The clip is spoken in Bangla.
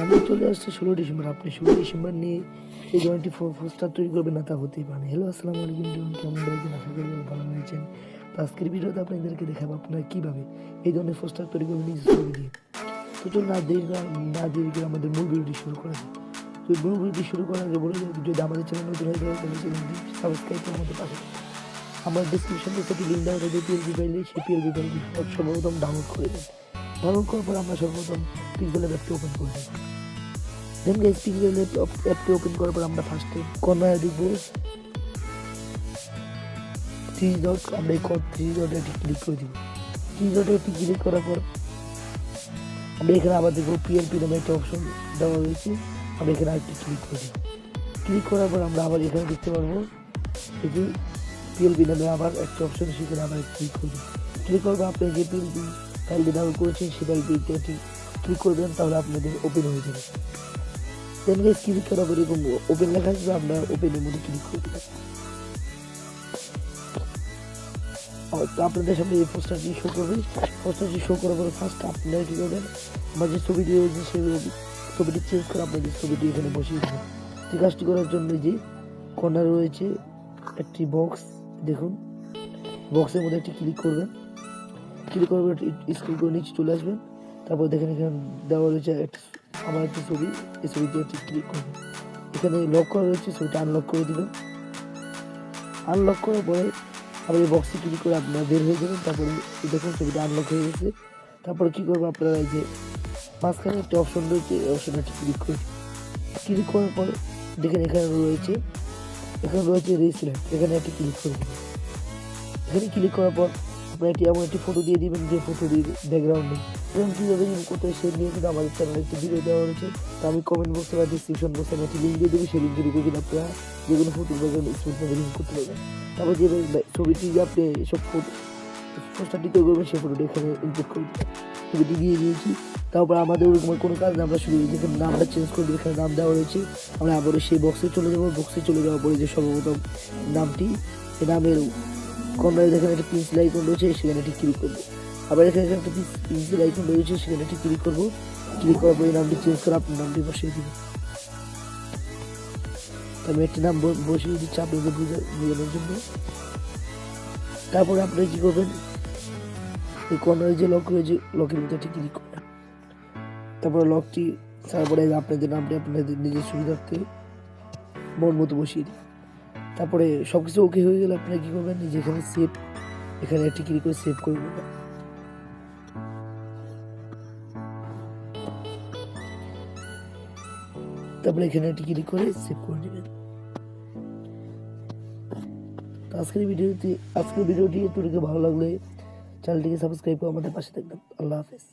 আমি চলে আসছি 16 ডিসেম্বর। আপনি 16 ডিসেম্বর নিয়ে এই ধরনের পোস্টার তৈরি করবেন না, তা হতেই পারে। হ্যালো, আসসালামু আলাইকুম, কেমন রয়েছেন? আশা করি ভালো রয়েছেন। তো আজকের ভিডিওতে আপনাদেরকে দেখাবো আপনারা কীভাবে এই ধরনের পোস্টার তৈরি করবেন নিজের ছবি দিয়ে। তো চলুন না দেরি করে আমাদের মূল ভিডিওটি শুরু করা যায়। তো মূল ভিডিওটি শুরু করার আগে বলে যাই, যদি আমাদের চ্যানেল নতুন হয়ে যায় তাহলে চ্যানেলটি সাবস্ক্রাইব করে আমাদের পাশে। আমার ডিসক্রিপশন থেকে একটি লিঙ্ক দেওয়া রয়েছে পিএলপি ফাইলে, সেই পিএলপি ফাইলটি সর্বপ্রথম ডাউনলোড করে দেন। ডাউনলোড করার পর আমরা সর্বপ্রথম পিক্সেলের অ্যাপটি ওপেন করে দেব। দেন গাইস, পিক্সেলের অ্যাপটি ওপেন করার পর আমরা ফার্স্টে কর্নারে দেখব 3 ডট। আমরা এই 3 ডটে একটি ক্লিক করে দিব। 3 ডটে একটি ক্লিক করার পর আমরা এখানে আবার দেখব পিএলপি নামে একটা অপশন দেওয়া রয়েছে। আমরা এখানে আরেকটি ক্লিক করে দিব। ক্লিক করার পর আমরা আবার এখানে দেখতে পারবো এই যে পিএলপি নামে আবার একটা অপশন, সেখানে আবার ক্লিক করব। ক্লিক করবো আপনি যে পিএলপি ফাইলটি ডাউনলোড করেছেন সেই ফাইলটিতে ক্লিক করবেন, তাহলে আপনাদের ওপেন হয়ে যাবে। দেন গাইস, ক্লিক করার পর এরকম ওপেন লেখা আসবে, আমরা ওপেনের মধ্যে ক্লিক করে দিলাম। তো আপনাদের সামনে এই পোস্টারটি শো করবে। পোস্টারটি শো করার পরে ফার্স্ট আপনারা কী করবেন, আমার যে ছবিটি রয়েছে সেই ছবিটি চেঞ্জ করে আপনাদের ছবিটি এখানে বসিয়ে দেবেন। এই কাজটি করার জন্য যে কর্নারে রয়েছে একটি বক্স, দেখুন বক্সের মধ্যে একটি ক্লিক করবেন। ক্লিক করার পর স্ক্রল করে নিচে চলে আসবেন। তারপর দেখেন এখানে দেওয়া রয়েছে আমার একটি ছবি, এই ছবিতে একটি ক্লিক করবেন। এখানে লক করা রয়েছে, ছবিটা আনলক করে দেবেন। আনলক করার পরে আবার এই বক্সে ক্লিক করে আপনারা বের হয়ে যাবেন। তারপরে দেখুন ছবিটা আনলক হয়ে গেছে। তারপরে কী করবো, আপনারা এই যে মাঝখানে একটা অপশন রয়েছে, এই অপশনটা ক্লিক করে ক্লিক করার পর দেখেন এখানে রয়েছে রিসিলেক্ট, এখানে একটি ক্লিক করবেন। এখানে ক্লিক করার পর আপনারা এমন একটি ফটো দিয়ে দিবেন যে ফটো দিয়ে ব্যাকগ্রাউন্ড নেই। এবং কীভাবে রিমুভ করতে হয় সে নিয়ে কিন্তু আমাদের চ্যানেলে একটি ভিডিও দেওয়া রয়েছে। তো আমি কমেন্ট বক্সে বা ডিসক্রিপশন বক্সে আমি একটি লিঙ্ক দিয়ে দেবো, সেই লিঙ্কে ঢুকে কিন্তু আপনারা যে কোনো ফটোর ব্যাকগ্রাউন্ড স্মুথভাবে রিমুভ করতে পারবেন। তারপর যে ছবিটি যে আপনি সব পোস্টারটি তৈরি করবেন সেই ফটোটি এখানে ইনপুট করে দেবেন। ছবিটি দিয়ে দিয়েছি। তারপর আমাদের ওরকম কোনো কাজ না, আমরা শুধু যেখানে নামটা চেঞ্জ করে দেবো, এখানে নাম দেওয়া রয়েছে। আমরা আবারও সেই বক্সে চলে যাবো। বক্সে চলে যাওয়ার পরে যে সর্বপ্রথম নামটি, এই নামের কর্নারে দেখেন একটা পেন্সিল আইকন রয়েছে, সেখানে একটি ক্লিক করবো। আবার এখানে একটা পেন্সিল আইকন রয়েছে, সেখানে একটি ক্লিক করবো। ক্লিক করার পরে নামটি চেঞ্জ করে আপনার নামটি বসিয়ে দেবো। আমি একটি নাম বসিয়ে দিচ্ছি আপনাদের বোঝানোর জন্য। তারপরে আপনারা কী করবেন, এই কর্নারে যে লক রয়েছে লকের মধ্যে একটি ক্লিক করবেন। তারপরে লকটি তারপরে আপনাদের নামটি আপনাদের নিজের সুবিধার্থে মন মতো বসিয়ে দিন। তারপরে সব কিছু ওকে হয়ে গেলে আপনারা কী করবেন, যেখানে সেভ, এখানে একটি ক্লিক করে সেভ করে নেবেন। তারপরে এখানে একটি ক্লিক করে সেভ করে নেবেন। তো আজকের ভিডিওটি এতটুকু ভালো লাগলে চ্যানেলটিকে সাবস্ক্রাইব করে আমাদের পাশে থাকবেন। আল্লাহ হাফেজ।